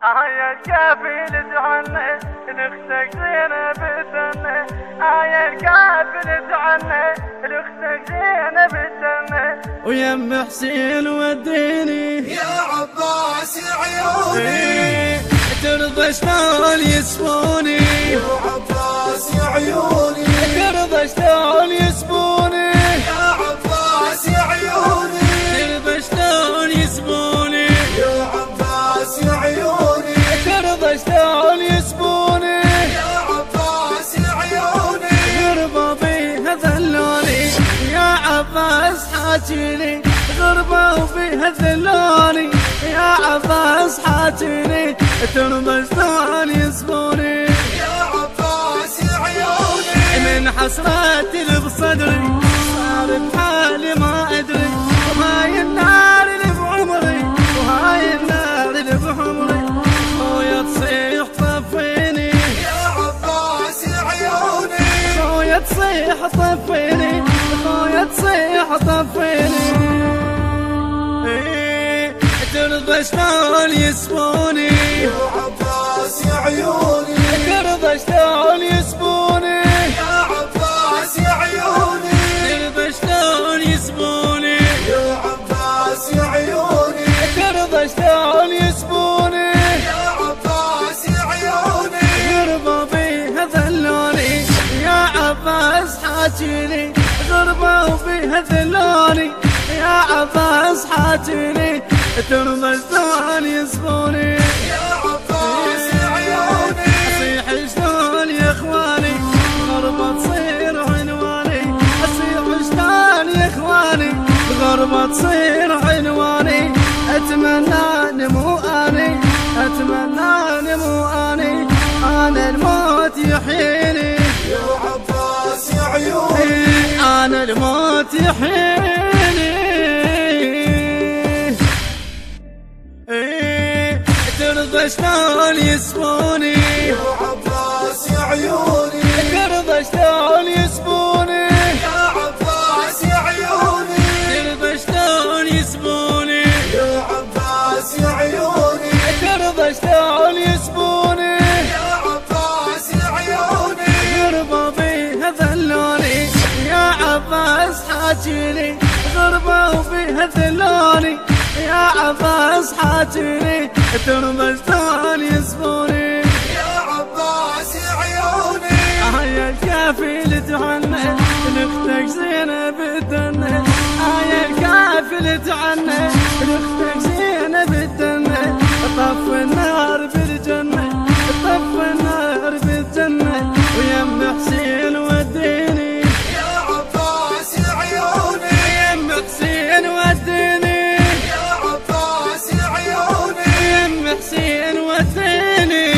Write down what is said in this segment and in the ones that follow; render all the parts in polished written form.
يا الكافل تعني لاختك زينب التني، يا الكافل تعني لاختك زينب التني، ويم حسين وديني يا عباس عيوني ترضى شلون يسبوني، يا عباس عيوني ترضى شلون يسبوني، يا عباس عيوني ترضى شلون يسبوني، يا عباس عيوني ترضى شلون يسبوني، يا عباس عيوني غربة بيها ذلوني يا عباس حاجيني، غربة وبيها ذلوني يا عباس حاجيني، ترضى شلون يسبوني، يا عباس عيوني من حسراتي اللي بصدري صار بحالي ما ادري، وهاي النار اللي بعمري، وهاي النار اللي بعمري، خويا تصيح طفيني، يا عباس عيوني خويا تصيح طفيني، خويا تصيح طفيني، ترضى شلون يسبوني، يا عباس عيوني ترضى شلون يسبوني، يا عباس عيوني ترضى شلون يسبوني، يا عباس عيوني ترضى شلون يسبوني، يا عباس عيوني غربة بيها ذلوني يا عباس حاجيني، غربة وبيها ذلوني يا عباس حاجيني، ترضى شلون يسبوني، يا عباس عيوني اصيح شلون يا اخواني، غربة تصير عنواني، اصيح شلون يا اخواني، غربة تصير عنواني، اتمنى نمو اني، اتمنى نمو اني، انا الموت يحييني، يا عباس عيوني انا الموت يحييني، ترضى شلون يسبوني، يا عباس عيوني ترضى شلون يسبوني، يا عباس عيوني ترضى شلون يسبوني، يا عباس عيوني ترضى شلون يسبوني، يا عباس عيوني غربة بيها ذلوني يا عباس حاجيني، غربة وبيها ذلوني يا عباس حاجيني، ترضى شلون يسبوني، يا عباس عيوني يا الكافل تعني لاختك زينب التني، يا الكافل تعني لاختك زينب التني، طف النار بالجنة، طف النار بالجنة، ويم حسين وديني، يا عباس عيوني يم حسين وديني، يا عباس عيوني يم حسين وديني،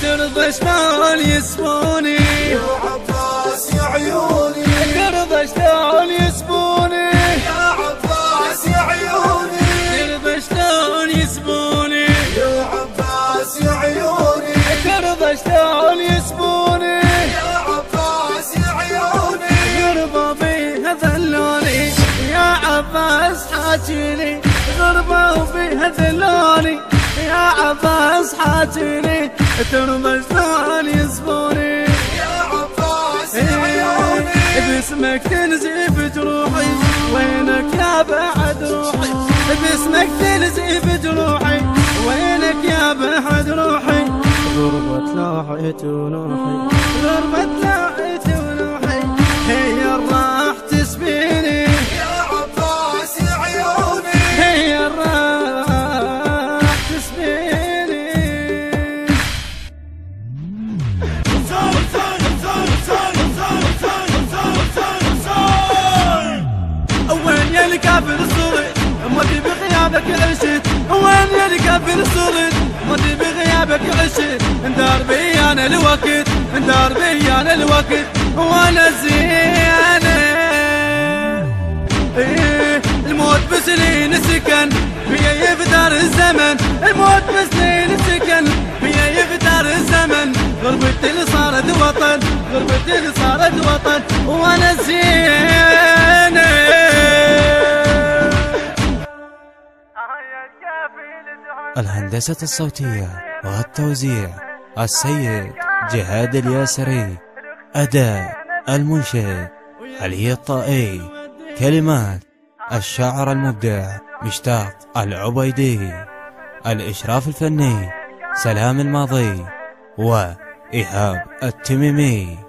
ترضى شلون يسبوني، يا عباس عيوني ترضى شلون يسبوني، يا عباس عيوني ترضى شلون يسبوني، يا عباس عيوني ترضى شلون يسبوني، يا عباس عيوني غربة بيها ذلوني يا عباس حاجيني، غربة وبيها ذلوني يا عباس حاجيني، ترضى شلون يسبوني، يا عباس عيوني باسمك تنزف جروحي، وينك يا بعد روحي، باسمك تنزف جروحي، وينك يا بعد روحي، غربة لاحت ونوحي، غربة لاحت ونوحي، هي راح تسبيني، يا عباس عيوني هي راح تسبيني، وين يا الكافر الصغير ما تبي غيابك عشت، وين يا الكافر الصغير ما تبي غيابك عشت، اندار بي انا الوقت، اندار بي انا الوقت، وانا زينه، الموت بسنين سكن فيا يفتر الزمن، الموت بسنين سكن فيا يفتر الزمن، غربتي اللي صارت وطن، غربتي اللي صارت وطن، وانا زينه، يا الهندسة الصوتية والتوزيع السيد جهاد الياسري. أداء المنشد علي الطائي. كلمات الشاعر المبدع مشتاق العبيدي. الإشراف الفني سلام الماضي وإيهاب التميمي.